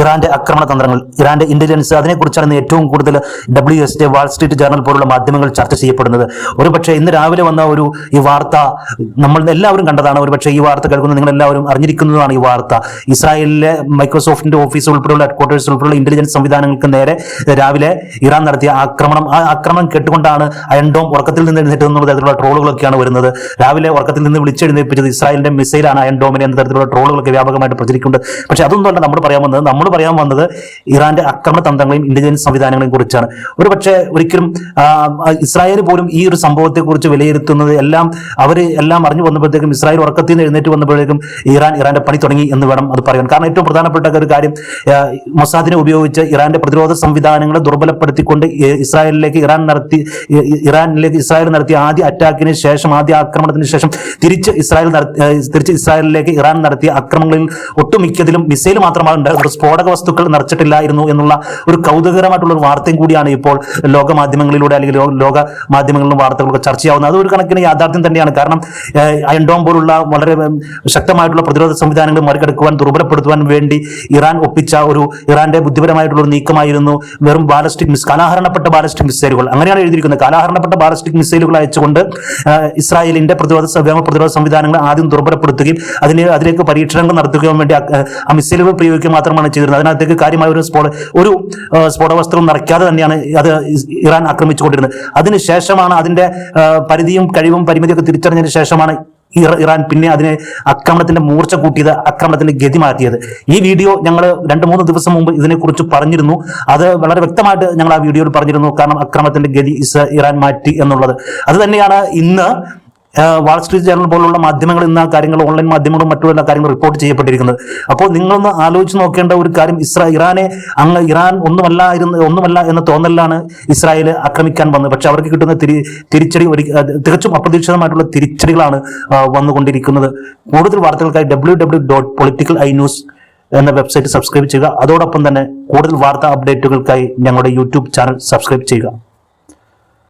ഇറാന്റെ ആക്രമണ തന്ത്രങ്ങൾ, ഇറാന്റെ ഇന്റലിജൻസ്, അതിനെക്കുറിച്ചാണ് ഏറ്റവും കൂടുതൽ WSJ, വാൾ സ്ട്രീറ്റ് ജേർണൽ പോലുള്ള മാധ്യമങ്ങൾ ചർച്ച ചെയ്യപ്പെടുന്നത്. ഒരുപക്ഷെ ഇന്ന് രാവിലെ വന്ന ഈ വാർത്ത നമ്മൾ എല്ലാവരും കണ്ടതാണ്. ഒരുപക്ഷെ ഈ വാർത്ത കേൾക്കുന്നത് നിങ്ങൾ എല്ലാവരും അറിഞ്ഞിരിക്കുന്നതാണ്. ഈ വാർത്ത ഇസ്രായേലിലെ മൈക്രോസോഫ്റ്റിന്റെ ഓഫീസ് ഉൾപ്പെടെയുള്ള ഹെഡ്ക്വാർട്ടേഴ്സ് ഉൾപ്പെടെയുള്ള ഇന്റലിജൻസ് സംവിധാനങ്ങൾക്ക് നേരെ രാവിലെ ഇറാൻ നടത്തിയ ആക്രമണം കേട്ടുകൊണ്ടാണ് അയൺ ഡോം ഉറക്കത്തിൽ നിന്ന് എഴുന്നേറ്റുന്ന തരത്തിലുള്ള ട്രോളുകളൊക്കെയാണ് വരുന്നത്. രാവിലെ ഉറക്കത്തിൽ നിന്ന് വിളിച്ചെഴുന്നേൽപ്പിച്ചത് ഇസ്രായേലിന്റെ മിസൈലാണ് അയൺ ഡോമിനെ എന്ന തരത്തിലുള്ള ട്രോളുകളൊക്കെ വ്യാപകമായിട്ട് പ്രചരിക്കുന്നുണ്ട്. പക്ഷെ അതൊന്നുമല്ല നമ്മൾ പറയാൻ വന്നത് ഇറാന്റെ ആക്രമണ തന്ത്രങ്ങളെയും ഇന്റലിജൻസ് സംവിധാനങ്ങളെയും കുറിച്ചാണ്. ഒരുപക്ഷെ ഒരിക്കലും ഇസ്രായേൽ പോലും ഈ ഒരു സംഭവത്തെ കുറിച്ച് വിലയിരുത്തുന്നത് എല്ലാം അറിഞ്ഞു വന്നപ്പോഴത്തേക്കും, ഇസ്രായേൽ ഉറക്കത്തിൽ നിന്ന് എഴുന്നേറ്റ് വന്നപ്പോഴേക്കും ഇറാന്റെ പണി തുടങ്ങി എന്ന് വേണം അത് പറയാൻ. കാരണം ഏറ്റവും പ്രധാനപ്പെട്ട ഒരു കാര്യം, മൊസാദിനെ ഉപയോഗിച്ച് ഇറാന്റെ പ്രതിരോധ സംവിധാനങ്ങളെ ദുർബലപ്പെടുത്തിക്കൊണ്ട് ഇസ്രായേലിലേക്ക് ഇസ്രായേൽ നടത്തിയ ആദ്യ അറ്റാക്കിന് ശേഷം, ആദ്യ ആക്രമണത്തിന് ശേഷം തിരിച്ച് ഇസ്രായേലിലേക്ക് ഇറാൻ നടത്തിയ ആക്രമണങ്ങളിൽ ഒട്ടുമിക്കതിലും മിസൈൽ മാത്രമാണ് ഉണ്ടായിരുന്നത്, സ്ഫോടക വസ്തുക്കൾ നിറച്ചിട്ടില്ലായിരുന്നു എന്നുള്ള ഒരു കൗതുകകരമായിട്ടുള്ള ഒരു വാർത്തയും കൂടിയാണ് ഇപ്പോൾ ലോക മാധ്യമങ്ങളിലൂടെ അല്ലെങ്കിൽ ലോക മാധ്യമങ്ങളിലും വാർത്തകളൊക്കെ ചർച്ചയാവുന്നത്. അത് ഒരു കണക്കിന് യാഥാർത്ഥ്യം തന്നെയാണ്. കാരണം അയൺ ഡോം പോലുള്ള വളരെ ശക്തമായിട്ടുള്ള പ്രതിരോധ സംവിധാനങ്ങൾ മറികടക്കുവാൻ, ദുർബലപ്പെടുത്തുവാൻ വേണ്ടി ഇറാൻ ഒപ്പിച്ച ഇറാന്റെ ബുദ്ധിപരമായിട്ടുള്ള ഒരു നീക്കമായിരുന്നു വെറും കാലാഹരണപ്പെട്ട ബാലിസ്റ്റിക് മിസൈലുകൾ. അങ്ങനെയാണ് എഴുതിയിരിക്കുന്നത്. കാലാഹരണപ്പെട്ട ബാലിസ്റ്റിക് മിസൈലുകൾ അയച്ചുകൊണ്ട് ഇസ്രായേലിന്റെ പ്രതിരോധ സംവിധാനങ്ങൾ ആദ്യം ദുർബലപ്പെടുത്തുകയും അതിലേക്ക് പരീക്ഷണങ്ങൾ നടത്തുകയും വേണ്ടി ആ മിസൈലുകൾ പ്രയോഗിക്കുക മാത്രമാണ് ചെയ്തിരുന്നത്. അതിനകത്തേക്ക് കാര്യമായ ഒരു സ്ഫോടവസ്തുവും നിറയ്ക്കാതെ തന്നെയാണ് അത് ഇറാൻ ആക്രമിച്ചുകൊണ്ടിരുന്നത്. അതിനുശേഷമാണ് അതിന്റെ പരിധിയും കഴിവും പരിമിതിയൊക്കെ തിരിച്ചറിഞ്ഞതിന് ശേഷമാണ് ഇറാൻ പിന്നെ അതിനെ ആക്രമണത്തിന്റെ മൂർച്ച കൂട്ടിയത്, ആക്രമണത്തിന്റെ ഗതി മാറ്റിയത്. ഈ വീഡിയോ ഞങ്ങൾ 2-3 ദിവസം മുമ്പ് ഇതിനെക്കുറിച്ച് പറഞ്ഞിരുന്നു. അത് വളരെ വ്യക്തമായിട്ട് ഞങ്ങൾ ആ വീഡിയോയിൽ പറഞ്ഞിരുന്നു. കാരണം ആക്രമണത്തിന്റെ ഗതി ഇറാൻ മാറ്റി എന്നുള്ളത്. അത് തന്നെയാണ് ഇന്ന് വാൾ സ്ട്രീറ്റ് ജേർണൽ പോലുള്ള മാധ്യമങ്ങൾ ഇന്ന് ആ കാര്യങ്ങൾ, ഓൺലൈൻ മാധ്യമങ്ങളും മറ്റുള്ള കാര്യങ്ങൾ റിപ്പോർട്ട് ചെയ്യപ്പെട്ടിരിക്കുന്നത്. അപ്പോൾ നിങ്ങളൊന്ന് ആലോചിച്ച് നോക്കേണ്ട ഒരു കാര്യം, ഇറാൻ ഒന്നുമല്ല എന്ന തോന്നലാണ് ഇസ്രായേൽ ആക്രമിക്കാൻ വന്നത്. പക്ഷെ അവർക്ക് കിട്ടുന്ന തിരിച്ചടി തികച്ചും അപ്രതീക്ഷിതമായിട്ടുള്ള തിരിച്ചടികളാണ് വന്നുകൊണ്ടിരിക്കുന്നത്. കൂടുതൽ വാർത്തകൾക്കായി www.politicalinews എന്ന വെബ്സൈറ്റ് സബ്സ്ക്രൈബ് ചെയ്യുക. അതോടൊപ്പം തന്നെ കൂടുതൽ വാർത്താ അപ്ഡേറ്റുകൾക്കായി ഞങ്ങളുടെ YouTube ചാനൽ സബ്സ്ക്രൈബ് ചെയ്യുക.